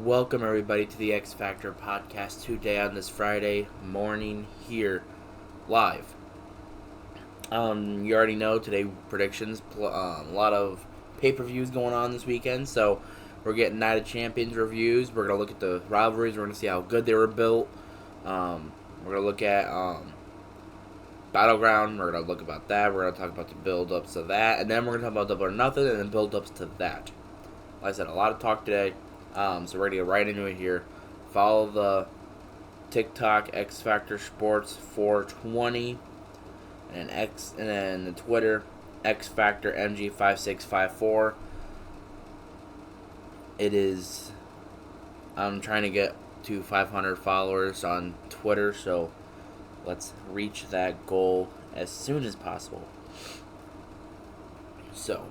Welcome everybody to the X Factor podcast today on this Friday morning here live. You already know today predictions. A lot of pay-per-views going on this weekend, so we're getting Night of Champions reviews. We're gonna look at the rivalries. We're gonna see how good they were built. We're gonna look at battleground. We're gonna look about that. We're gonna talk about the build-ups to that, and then we're gonna talk about Double or Nothing, and then build-ups to that. Like I said, a lot of talk today. So we're going to get right into it here. Follow the TikTok X Factor Sports 420 and then the Twitter X Factor MG5654. I'm trying to get to 500 followers on Twitter, so let's reach that goal as soon as possible. So,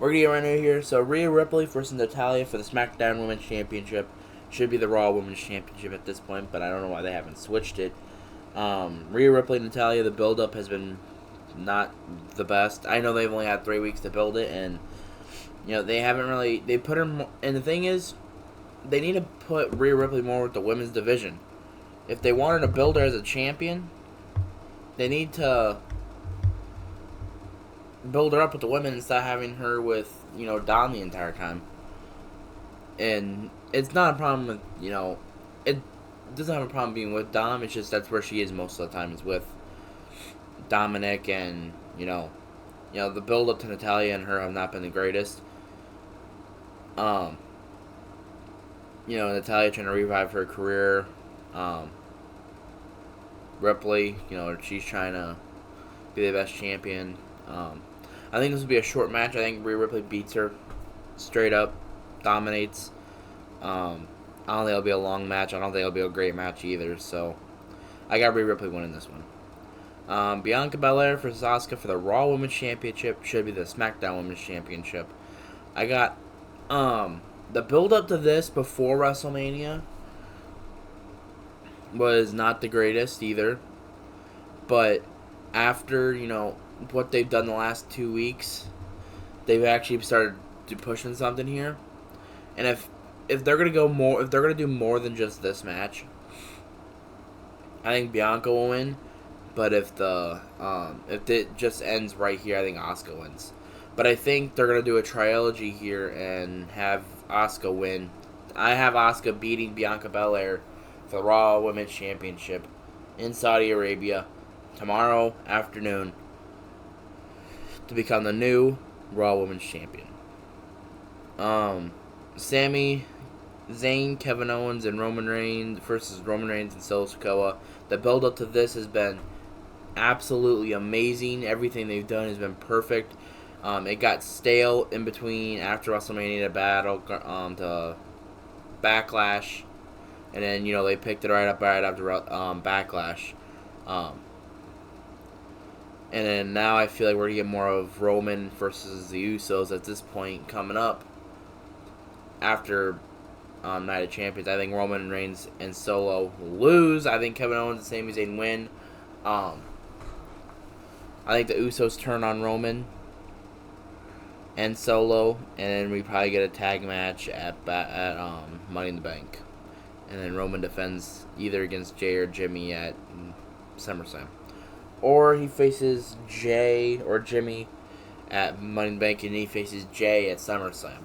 we're going to get right into here. So, Rhea Ripley versus Natalya for the SmackDown Women's Championship. Should be the Raw Women's Championship at this point, but I don't know why they haven't switched it. Rhea Ripley and Natalya, the build-up has been not the best. I know they've only had 3 weeks to build it, and, they haven't really... They put her... And the thing is, they need to put Rhea Ripley more with the women's division. If they wanted to build her as a champion, they need to build her up with the women instead of having her with, Dom the entire time. And it's not a problem with, it doesn't have a problem being with Dom. It's just that's where she is most of the time, is with Dominic, and, the build up to Natalya and her have not been the greatest. Natalya trying to revive her career. Ripley, she's trying to be the best champion. I think this will be a short match. I think Rhea Ripley beats her straight up, dominates. I don't think it'll be a long match. I don't think it'll be a great match either. So, I got Rhea Ripley winning this one. Bianca Belair versus Asuka for the Raw Women's Championship. Should be the SmackDown Women's Championship. I got the build up to this before WrestleMania was not the greatest either. But after, what they've done the last 2 weeks, they've actually started to pushing something here. And if they're gonna do more than just this match, I think Bianca will win. But if it just ends right here, I think Asuka wins. But I think they're gonna do a trilogy here and have Asuka win. I have Asuka beating Bianca Belair for the Raw Women's Championship in Saudi Arabia tomorrow afternoon to become the new Raw Women's Champion. Sami Zayn, Kevin Owens, and Roman Reigns versus Roman Reigns and Solo Sikoa. The build up to this has been absolutely amazing. Everything they've done has been perfect. It got stale in between after WrestleMania to Backlash, and then they picked it right up right after Backlash. And then now I feel like we're going to get more of Roman versus the Usos at this point coming up after Night of Champions. I think Roman Reigns and Solo will lose. I think Kevin Owens and Sami Zayn win. I think the Usos turn on Roman and Solo, and then we probably get a tag match at Money in the Bank. And then Roman defends either against Jay or Jimmy at SummerSlam. Or he faces Jay or Jimmy at Money in the Bank, and he faces Jay at SummerSlam.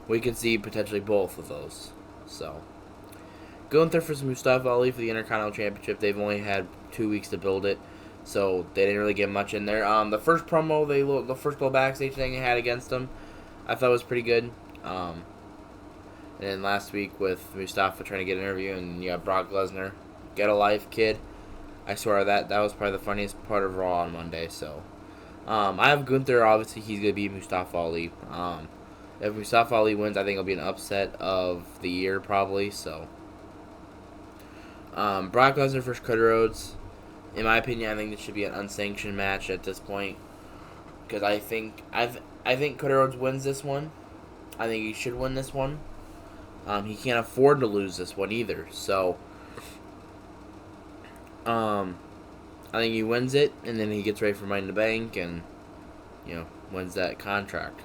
We can see potentially both of those. So, Gunther versus Mustafa Ali for the Intercontinental Championship. They've only had 2 weeks to build it, so they didn't really get much in there. The first promo, the first little backstage thing they had against them, I thought was pretty good. And then last week with Mustafa trying to get an interview, and you got Brock Lesnar, get a life, kid. I swear that was probably the funniest part of Raw on Monday. So, I have Gunther. Obviously, he's gonna beat Mustafa Ali. If Mustafa Ali wins, I think it'll be an upset of the year probably. So, Brock Lesnar versus Cody Rhodes. In my opinion, I think this should be an unsanctioned match at this point, because I think Cody Rhodes wins this one. I think he should win this one. He can't afford to lose this one either. So, I think he wins it, and then he gets ready for Money in the Bank, and wins that contract.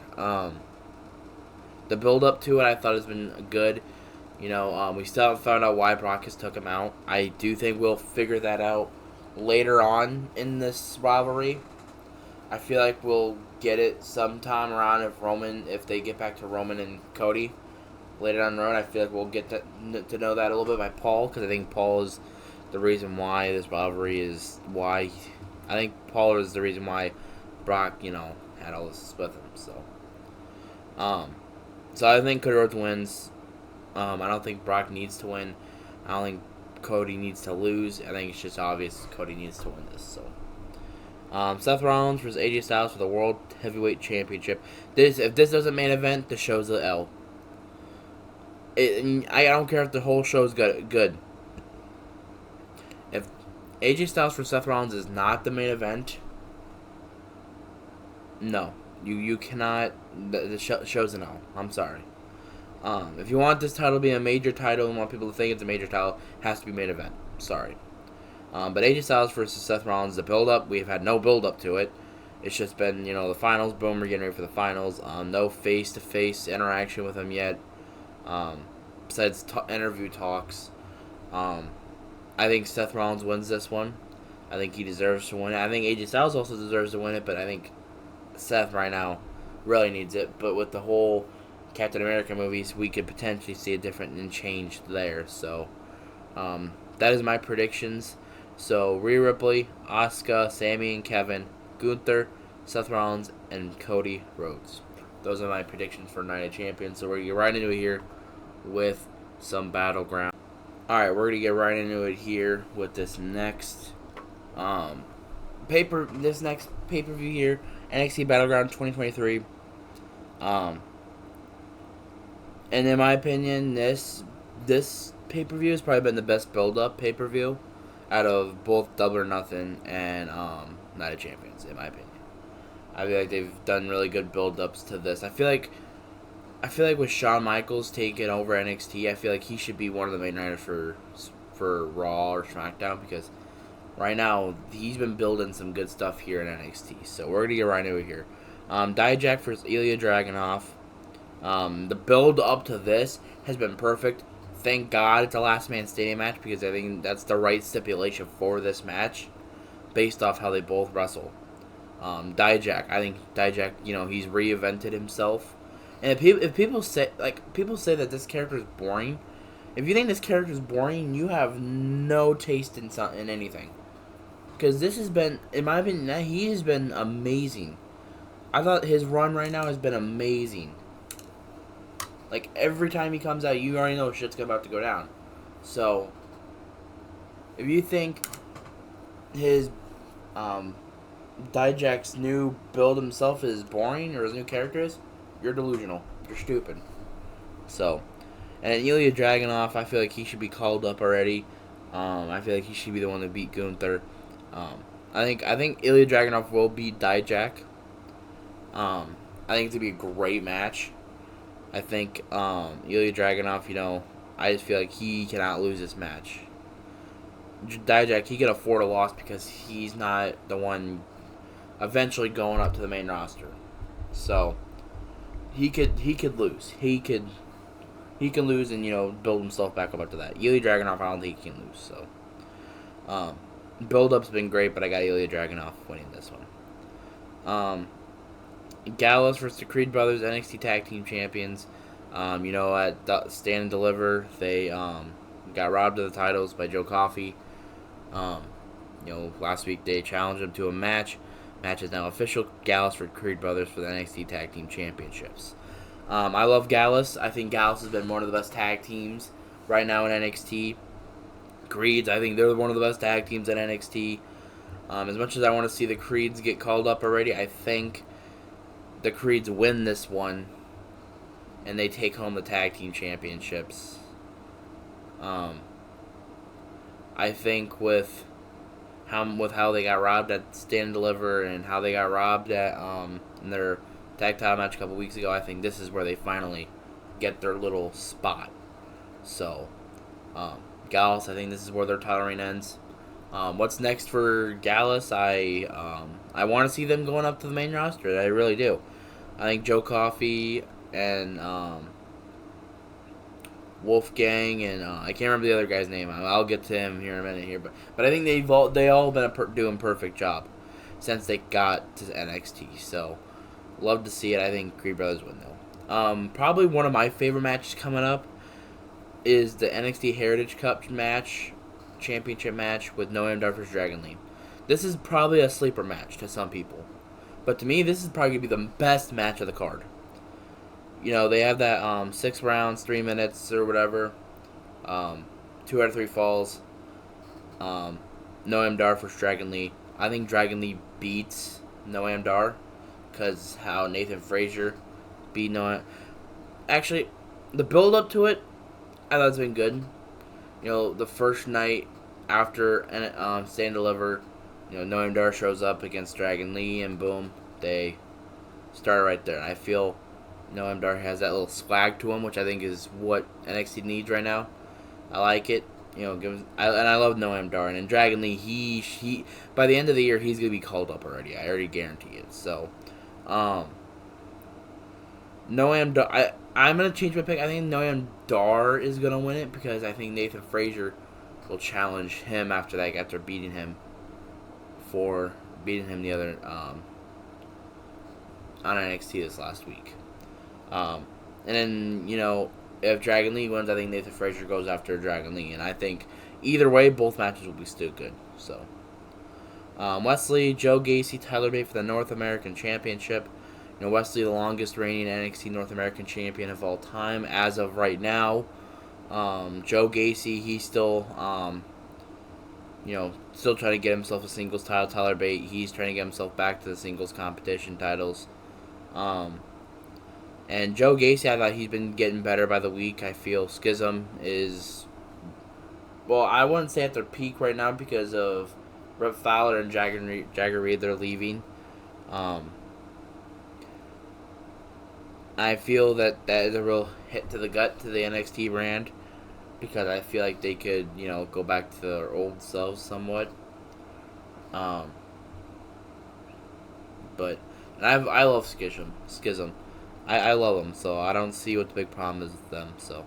The build up to it, I thought, has been good. We still haven't found out why Brock has took him out. I do think we'll figure that out later on in this rivalry. I feel like we'll get it sometime around if they get back to Roman and Cody later down the road. I feel like we'll get to know that a little bit by Paul, because I think Paul is the reason why this rivalry is why. I think Paul is the reason why Brock, had all this with him. So I think Cody Rhodes wins. I don't think Brock needs to win. I don't think Cody needs to lose. I think it's just obvious Cody needs to win this. So, Seth Rollins versus AJ Styles for the World Heavyweight Championship. If this doesn't main event, the show's the L. I don't care if the whole show's good. If AJ Styles for Seth Rollins is not the main event, no, you cannot. The show's an L. I'm sorry. If you want this title to be a major title and want people to think it's a major title, it has to be main event. Sorry. But AJ Styles versus Seth Rollins, the build-up, we've had no build-up to it. It's just been, the finals. Boom, we're getting ready for the finals. No face-to-face interaction with him yet. Besides interview talks. I think Seth Rollins wins this one. I think he deserves to win it. I think AJ Styles also deserves to win it, but I think Seth right now really needs it. But with the whole Captain America movies, we could potentially see a different change there. So, that is my predictions. So, Rhea Ripley, Asuka, Sami and Kevin, Gunther, Seth Rollins, and Cody Rhodes. Those are my predictions for Night of Champions. So, we're going to get right into it here with some Battleground. Alright, we're going to get right into it here with this next pay-per-view here, NXT Battleground 2023. And in my opinion, this pay-per-view has probably been the best build-up pay-per-view out of both Double or Nothing and Night of Champions, in my opinion. I feel like they've done really good build-ups to this. I feel like with Shawn Michaels taking over NXT, I feel like he should be one of the main writers for Raw or SmackDown, because right now he's been building some good stuff here in NXT. So we're gonna get right into it here. Dijak versus Ilya Dragunov. The build up to this has been perfect. Thank God it's a last man standing match, because I think that's the right stipulation for this match, based off how they both wrestle. Dijak, I think Dijak, he's reinvented himself. And if people say that this character is boring, if you think this character is boring, you have no taste in anything. Because this has been, in my opinion, he has been amazing. I thought his run right now has been amazing. Like, every time he comes out, you already know shit's about to go down. So, if you think his, Dijak's new build himself is boring, or his new character is, you're delusional. You're stupid. So, and then Ilya Dragunov, I feel like he should be called up already. I feel like he should be the one to beat Gunther. I think Ilya Dragunov will beat Dijak. I think it's going to be a great match. I think Ilya Dragunov, I just feel like he cannot lose this match. Dijak, he can afford a loss because he's not the one eventually going up to the main roster. So he could lose. He can lose and build himself back up to that. Ilya Dragunov, I don't think he can lose. So build up's been great, but I got Ilya Dragunov winning this one. Gallows versus the Creed Brothers, NXT Tag Team Champions. At Stand and Deliver, they got robbed of the titles by Joe Coffey. Last week they challenged him to a match. Match is now official. Gallows for Creed Brothers for the NXT Tag Team Championships. I love Gallus. I think Gallus has been one of the best tag teams right now in NXT. Creeds, I think they're one of the best tag teams in NXT. As much as I want to see the Creeds get called up already, I think the Creeds win this one and they take home the tag team championships. I think with how they got robbed at Stand and Deliver and how they got robbed at in their tag title match a couple weeks ago, I think this is where they finally get their little spot. So, Gallus, I think this is where their title reign ends. What's next for Gallus? I want to see them going up to the main roster. I really do. I think Joe Coffey and Wolfgang, and I can't remember the other guy's name. I'll get to him here in a minute here, but I think they all been doing a perfect job since they got to NXT. So love to see it. I think Creed Brothers win though. Probably one of my favorite matches coming up is the NXT Heritage Cup championship match with Noam Dar versus Dragon Lee. This is probably a sleeper match to some people, but to me, this is probably gonna be the best match of the card. You know, they have that 6 rounds, 3 minutes or whatever, 2 out of 3 falls. Noam Dar versus Dragon Lee. I think Dragon Lee beats Noam Dar because how Nathan Frazier beat Noam. Actually, the build up to it, I thought it's been good. You know, the first night after Stand and Deliver, you know, Noam Dar shows up against Dragon Lee, and boom, they start right there. And I feel Noam Dar has that little swag to him, which I think is what NXT needs right now. I like it. You know, I love Noam Dar. And then Dragon Lee, he by the end of the year, he's gonna be called up already. I already guarantee it. So, Noam Dar, I'm gonna change my pick. I think Noam Dar is gonna win it because I think Nathan Frazier will challenge him after that, after beating him the other on NXT this last week. And then, you know, if Dragon Lee wins, I think Nathan Frazier goes after Dragon Lee. And I think either way, both matches will be still good. So, Wesley, Joe Gacy, Tyler Bate for the North American Championship. You know, Wesley, the longest reigning NXT North American champion of all time as of right now. Joe Gacy, he's still, still trying to get himself a singles title. Tyler Bate, he's trying to get himself back to the singles competition titles. And Joe Gacy, I thought he's been getting better by the week. I feel Schism is, well, I wouldn't say at their peak right now because of Rip Fowler and Jagger Reed, they're leaving. I feel that is a real hit to the gut to the NXT brand because I feel like they could, you know, go back to their old selves somewhat. But I love Schism. I love them, so I don't see what the big problem is with them. So,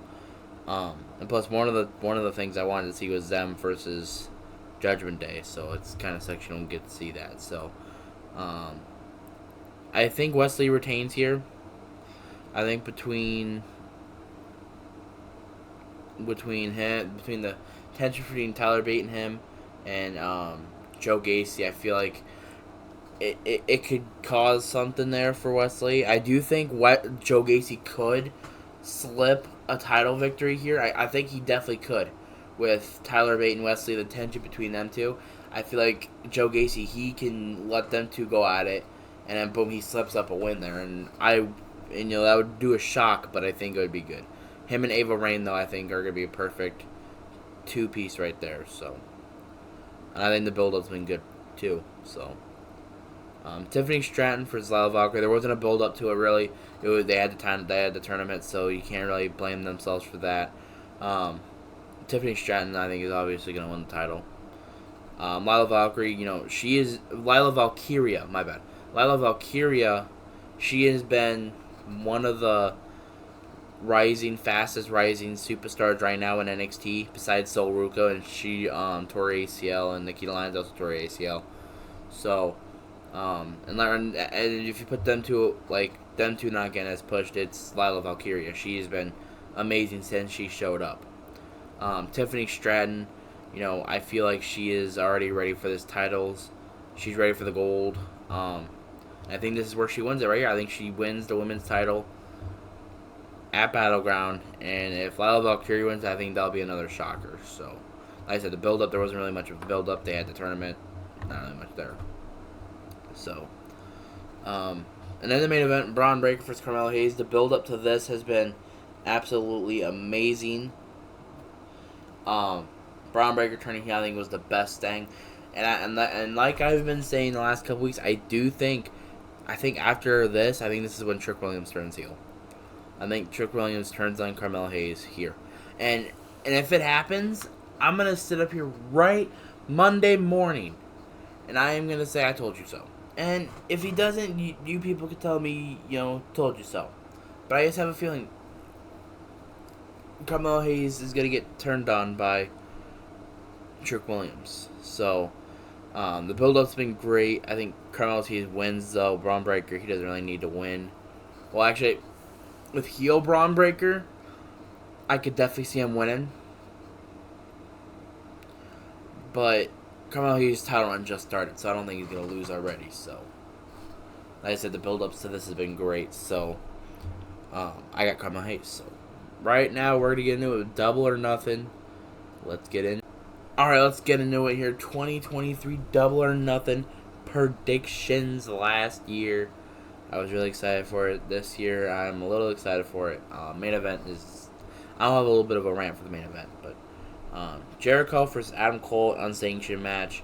and plus one of the things I wanted to see was them versus Judgment Day. So it's kind of sucks you don't get to see that. So, I think Wesley retains here. I think between the tension between Tyler Bate and him and Joe Gacy, I feel like it could cause something there for Wesley. I do think Joe Gacy could slip a title victory here. I think he definitely could with Tyler Bate and Wesley, the tension between them two. I feel like Joe Gacy, he can let them two go at it, and then boom, he slips up a win there. And that would do a shock, but I think it would be good. Him and Ava Raine, though, I think are going to be a perfect two-piece right there. So, and I think the build-up's been good, too. So, Tiffany Stratton for Lila Valkyrie. There wasn't a build-up to it, really. They had the tournament, so you can't really blame themselves for that. Tiffany Stratton, I think, is obviously going to win the title. Lila Valkyrie, Lila Valkyria, my bad. Lila Valkyria, she has been one of the fastest rising superstars right now in NXT, besides Sol Ruka, and she tore ACL, and Nikita Lyons also tore ACL. So, and if you put them two not getting as pushed, it's Lila Valkyria. She's been amazing since she showed up. Tiffany Stratton, I feel like she is already ready for this titles. She's ready for the gold. I think this is where she wins it right here. I think she wins the women's title at Battleground, and if Lila Valkyrie wins, I think that'll be another shocker. So, like I said, the build-up, there wasn't really much of a build-up. They had the tournament, not really much there. So, and then the main event, Braun Breaker versus Carmelo Hayes. The build-up to this has been absolutely amazing. Braun Breaker turning heel, I think, was the best thing. And like I've been saying the last couple weeks, I think after this, I think this is when Trick Williams turns heel. I think Trick Williams turns on Carmelo Hayes here. And if it happens, I'm going to sit up here right Monday morning, and I am going to say I told you so. And if he doesn't, you people can tell me, told you so. But I just have a feeling Carmelo Hayes is going to get turned on by Trick Williams. So, the build-up's been great. I think Carmelo Hayes wins, though. Braun Breaker, he doesn't really need to win. Well, actually, with heel Braun Breaker, I could definitely see him winning. But Carmelo Hayes' title run just started, so I don't think he's going to lose already. So, like I said, the build-ups to this has been great. So, I got Carmelo Hayes. So, right now, we're going to get into it with Double or Nothing. Let's get in. Alright, let's get into it here. 2023 Double or Nothing predictions last year. I was really excited for it this year. I'm a little excited for it. Main event is... I'll have a little bit of a rant for the main event, but... Jericho versus Adam Cole, unsanctioned match.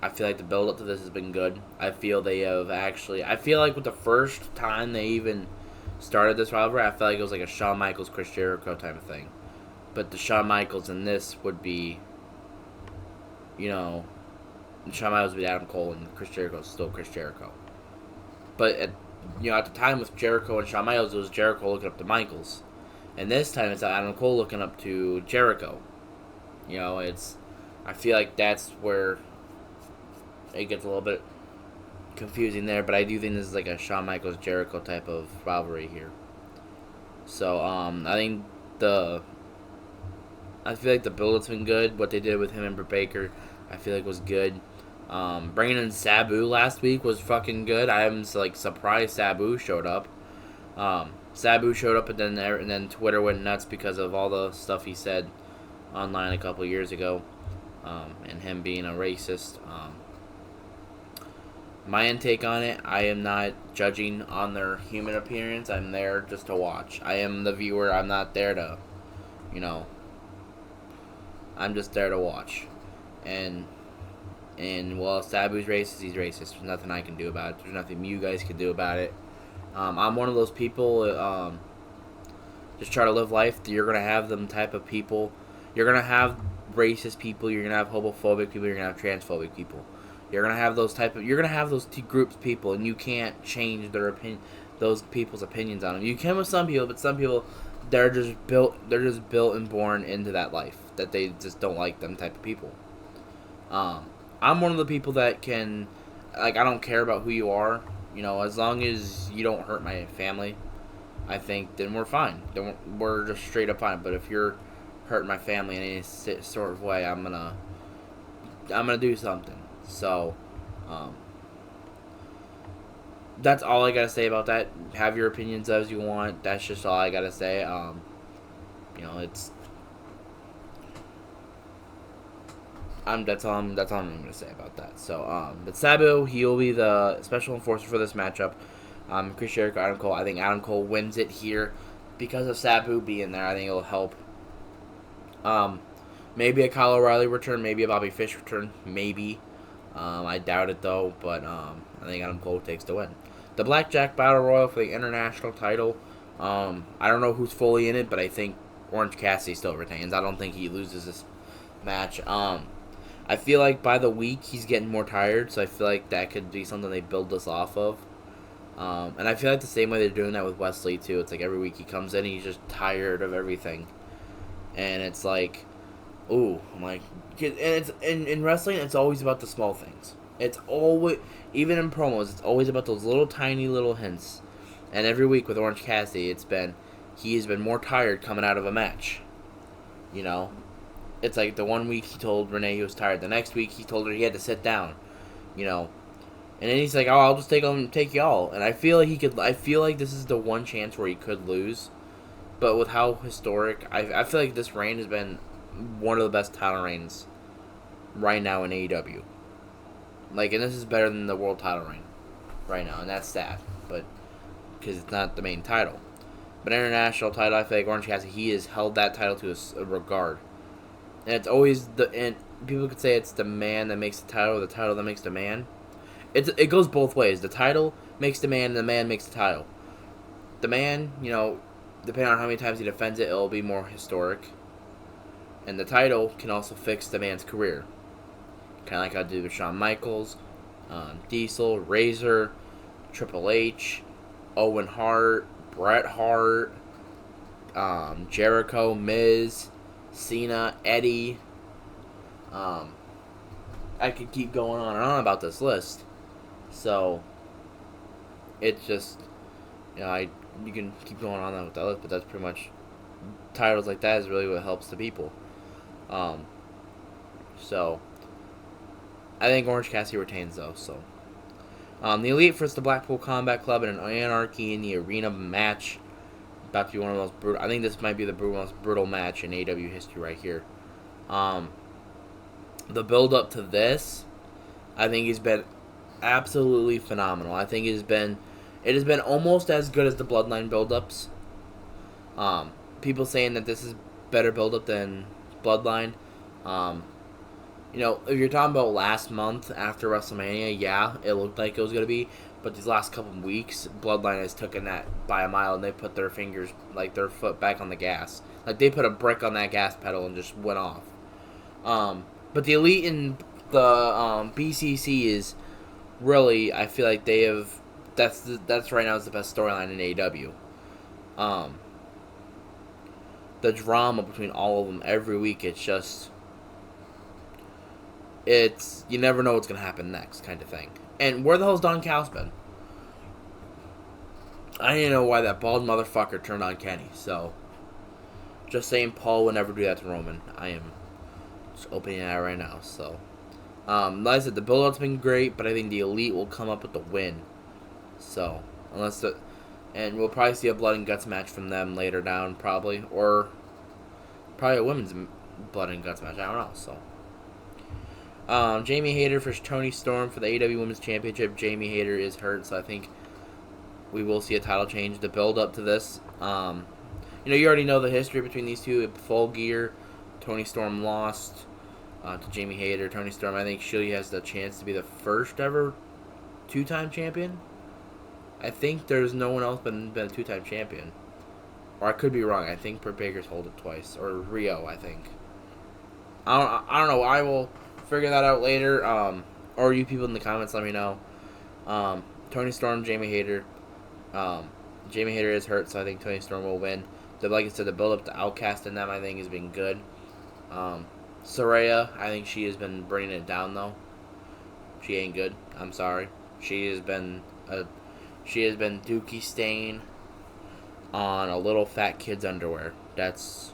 I feel like the build-up to this has been good. I feel they have actually... I feel like with the first time they even started this rivalry, I felt like it was like a Shawn Michaels, Chris Jericho type of thing. But the Shawn Michaels in this would be... Shawn Michaels with Adam Cole and Chris Jericho is still Chris Jericho. But, at the time with Jericho and Shawn Michaels, it was Jericho looking up to Michaels. And this time it's Adam Cole looking up to Jericho. I feel like that's where it gets a little bit confusing there. But I do think this is like a Shawn Michaels Jericho type of rivalry here. So, I feel like the build-up's been good. What they did with him and Britt Baker, I feel like was good. Bringing in Sabu last week was fucking good. I'm surprised Sabu showed up. Sabu showed up, and then Twitter went nuts because of all the stuff he said online a couple years ago, and him being a racist. My intake on it, I am not judging on their human appearance. I'm there just to watch. I am the viewer. I'm not there to, I'm just there to watch. And well, Sabu's racist, he's racist. There's nothing I can do about it. There's nothing you guys can do about it. I'm one of those people, just try to live life. You're going to have them type of people. You're going to have racist people. You're going to have homophobic people. You're going to have transphobic people. You're going to have those two groups of people, and you can't change those people's opinions on them. You can with some people, but some people, they're just built and born into that life, that they just don't like them type of people. I'm one of the people that can, I don't care about who you are, as long as you don't hurt my family, I think, then we're fine. Then we're just straight up fine. But if you're hurting my family in any sort of way, I'm gonna do something. So, that's all I gotta say about that. Have your opinions as you want. That's just all I gotta say. It's... That's all I'm gonna say about that. So, but Sabu, he'll be the special enforcer for this matchup. Chris Jericho, Adam Cole. I think Adam Cole wins it here because of Sabu being there. I think it'll help. Maybe a Kyle O'Reilly return, maybe a Bobby Fish return, maybe. I doubt it though, but I think Adam Cole takes the win. The Blackjack Battle Royal for the international title. I don't know who's fully in it, but I think Orange Cassidy still retains. I don't think he loses this match. I feel like by the week he's getting more tired, so I feel like that could be something they build this off of. And I feel like the same way they're doing that with Wesley too. It's like every week he comes in and he's just tired of everything. And it's like, ooh, I'm like, and it's in wrestling, it's always about the small things. It's always, even in promos, it's always about those little tiny little hints. And every week with Orange Cassidy, he has been more tired coming out of a match. It's like the one week he told Renee he was tired. The next week he told her he had to sit down. And then he's like, "Oh, I'll just take y'all." And I feel like I feel like this is the one chance where he could lose. But with how historic, I feel like this reign has been one of the best title reigns right now in AEW. And this is better than the world title reign right now, and that's sad. But because it's not the main title. But international title, I feel like Orange Cassidy, he has held that title to a regard. And it's always and people could say it's the man that makes the title, or the title that makes the man. It goes both ways. The title makes the man, and the man makes the title. The man, depending on how many times he defends it, it'll be more historic. And the title can also fix the man's career. Kind of like I did with Shawn Michaels, Diesel, Razor, Triple H, Owen Hart, Bret Hart, Jericho, Miz, Cena, Eddie. I could keep going on and on about this list. So, it's just, you can keep going on with that list, but that's pretty much, titles like that is really what helps the people. So, I think Orange Cassidy retains though. So, the Elite versus the Blackpool Combat Club in an Anarchy in the Arena match. About to be one of the most brutal. I think this might be the most brutal match in AEW history right here. The build up to this, I think, has been absolutely phenomenal. I think it has been almost as good as the Bloodline build-ups. People saying that this is better build-up than Bloodline. If you're talking about last month after WrestleMania, yeah, it looked like it was going to be. But these last couple of weeks, Bloodline has taken that by a mile, and they put their fingers, like their foot back on the gas. Like they put a brick on that gas pedal and just went off. But the Elite and the BCC is really, I feel like they have, that's right now is the best storyline in AEW. The drama between all of them every week, you never know what's going to happen next kind of thing. And where the hell's Don Callis been? I didn't know why that bald motherfucker turned on Kenny, so just saying Paul would never do that to Roman. I am just opening that right now, so like I said, the build-up's been great, but I think the Elite will come up with the win. So, and we'll probably see a Blood and Guts match from them later down, probably. Or probably a women's Blood and Guts match, I don't know, so. Jamie Hayter versus Toni Storm for the AEW Women's Championship. Jamie Hayter is hurt, so I think we will see a title change. The build-up to this, you already know the history between these two. Full Gear, Toni Storm lost to Jamie Hayter. Toni Storm, I think she has the chance to be the first ever two-time champion. I think there's no one else been a two-time champion. Or I could be wrong. I think Britt Baker's hold it twice. Or Rio, I think. I don't know. I will figure that out later. Or you people in the comments, let me know. Toni Storm, Jamie Hayter. Jamie Hayter is hurt, so I think Toni Storm will win. Like I said, the build-up to Outcast in them, I think, has been good. Saraya, I think she has been bringing it down, though. She ain't good. I'm sorry. She has been Dookie stain on a little fat kid's underwear. That's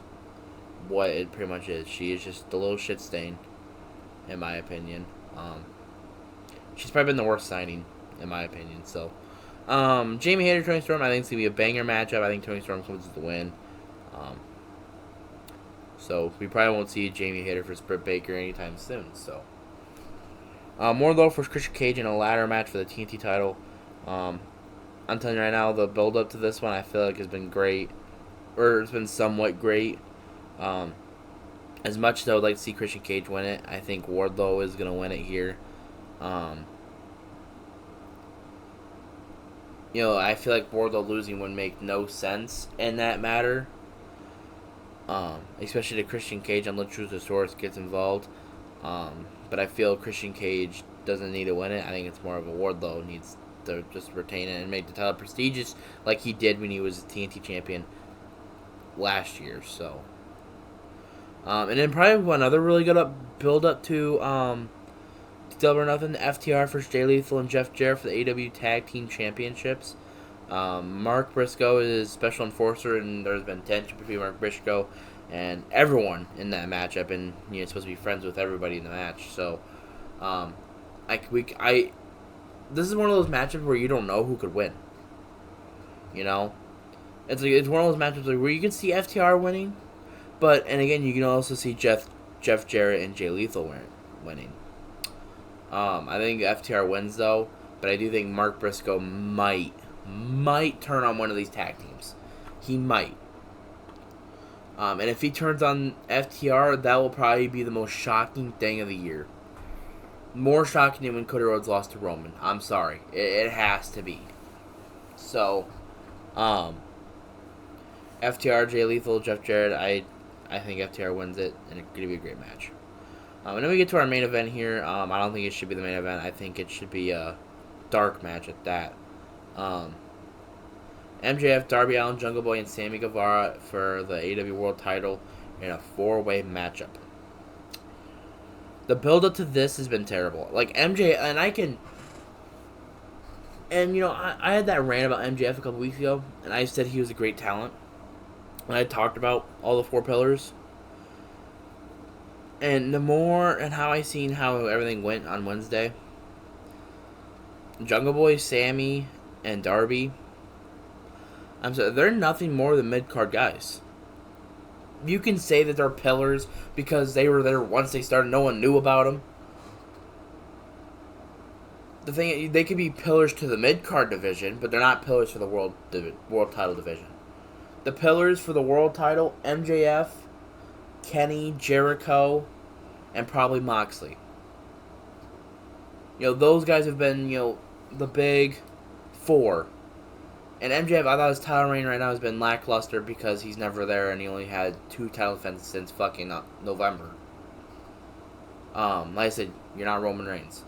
what it pretty much is. She is just a little shit stain, in my opinion. She's probably been the worst signing, in my opinion. So, Jamie Hayter, Toni Storm, I think it's going to be a banger matchup. I think Toni Storm comes with the win. So, we probably won't see Jamie Hayter versus Britt Baker anytime soon. So, Wardlow versus Christian Cage in a ladder match for the TNT title. I'm telling you right now, the build-up to this one I feel like has been great. Or it's been somewhat great. As much as I would like to see Christian Cage win it, I think Wardlow is going to win it here. I feel like Wardlow losing would make no sense in that matter. Especially to Christian Cage unless Luchasaurus gets involved. But I feel Christian Cage doesn't need to win it. I think it's more of a Wardlow needs to just retain it and make the title prestigious like he did when he was a TNT champion last year. So, and then probably another really good build up to Double or Nothing. FTR versus Jay Lethal and Jeff Jarrett for the AEW Tag Team Championships. Mark Briscoe is special enforcer, and there's been tension between Mark Briscoe and everyone in that match. I've been supposed to be friends with everybody in the match, so this is one of those matchups where you don't know who could win. It's one of those matchups where you can see FTR winning, and again you can also see Jeff Jarrett and Jay Lethal winning. I think FTR wins though, but I do think Mark Briscoe might turn on one of these tag teams. He might. And if he turns on FTR, that will probably be the most shocking thing of the year. More shocking than when Cody Rhodes lost to Roman. I'm sorry. It has to be. So, FTR, Jay Lethal, Jeff Jarrett, I think FTR wins it, and it's going to be a great match. And then we get to our main event here. I don't think it should be the main event. I think it should be a dark match at that. MJF, Darby Allin, Jungle Boy, and Sammy Guevara for the AEW World Title in a 4-way matchup. The build up to this has been terrible. Like MJ, and I can, and I had that rant about MJF a couple weeks ago, and I said he was a great talent. And I talked about all the 4 pillars. And the more and how I seen how everything went on Wednesday, Jungle Boy, Sammy, and Darby, I'm sorry, they're nothing more than mid-card guys. You can say that they're pillars because they were there once they started. No one knew about them. The thing, they could be pillars to the mid-card division, but they're not pillars for the world title division. The pillars for the world title: MJF, Kenny, Jericho, and probably Moxley. Those guys have been, the big 4. And MJF, I thought his title reign right now has been lackluster because he's never there and he only had 2 title defenses since fucking November. Like I said, you're not Roman Reigns.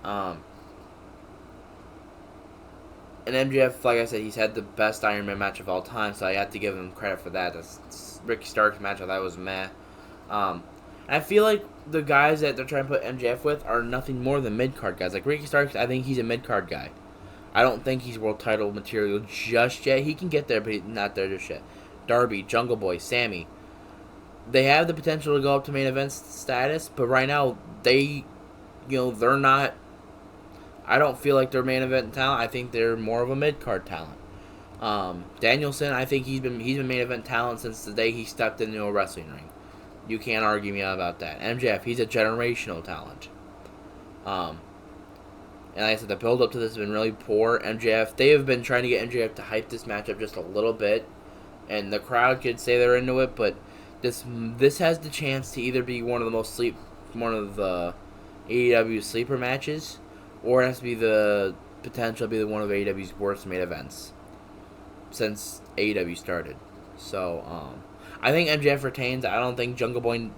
And MJF, like I said, he's had the best Iron Man match of all time, so I have to give him credit for that. That's Ricky Stark's match, I thought was meh. I feel like the guys that they're trying to put MJF with are nothing more than mid-card guys. Like Ricky Stark, I think he's a mid-card guy. I don't think he's world title material just yet. He can get there, but he's not there just yet. Darby, Jungle Boy, Sammy. They have the potential to go up to main event status, but right now, they're not. I don't feel like they're main event talent. I think they're more of a mid-card talent. Danielson, I think he's been main event talent since the day he stepped into a wrestling ring. You can't argue me about that. MJF, he's a generational talent. And like I said, the build up to this has been really poor. MJF, they have been trying to get MJF to hype this matchup just a little bit, and the crowd could say they're into it, but this has the chance to either be one of the AEW sleeper matches, or it has to be the potential to be one of AEW's worst main events since AEW started. So I think MJF retains. I don't think Jungle Boy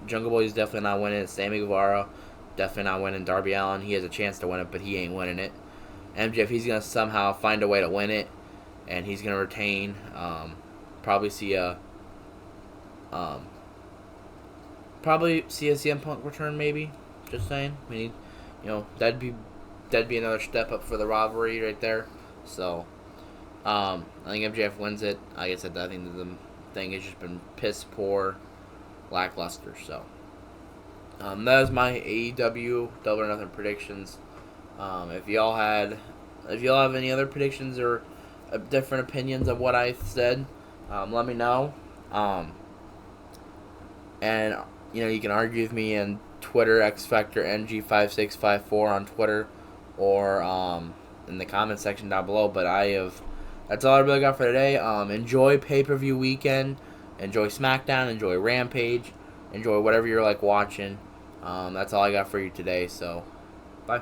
is definitely not winning it. Sammy Guevara definitely not winning. Darby Allin, he has a chance to win it, but he ain't winning it. MJF, he's gonna somehow find a way to win it, and he's gonna retain. Probably see a CM Punk return, maybe. Just saying. We need, that'd be another step up for the rivalry right there. So, I think MJF wins it. Like I said, I think the thing has just been piss poor, lackluster. So, that is my AEW Double or Nothing predictions. If y'all have any other predictions or different opinions of what I said, let me know. And you can argue with me on Twitter, XFactorNG5654 on Twitter, or in the comment section down below. But that's all I really got for today. Enjoy pay-per-view weekend. Enjoy SmackDown. Enjoy Rampage. Enjoy whatever you're watching. That's all I got for you today. So, bye.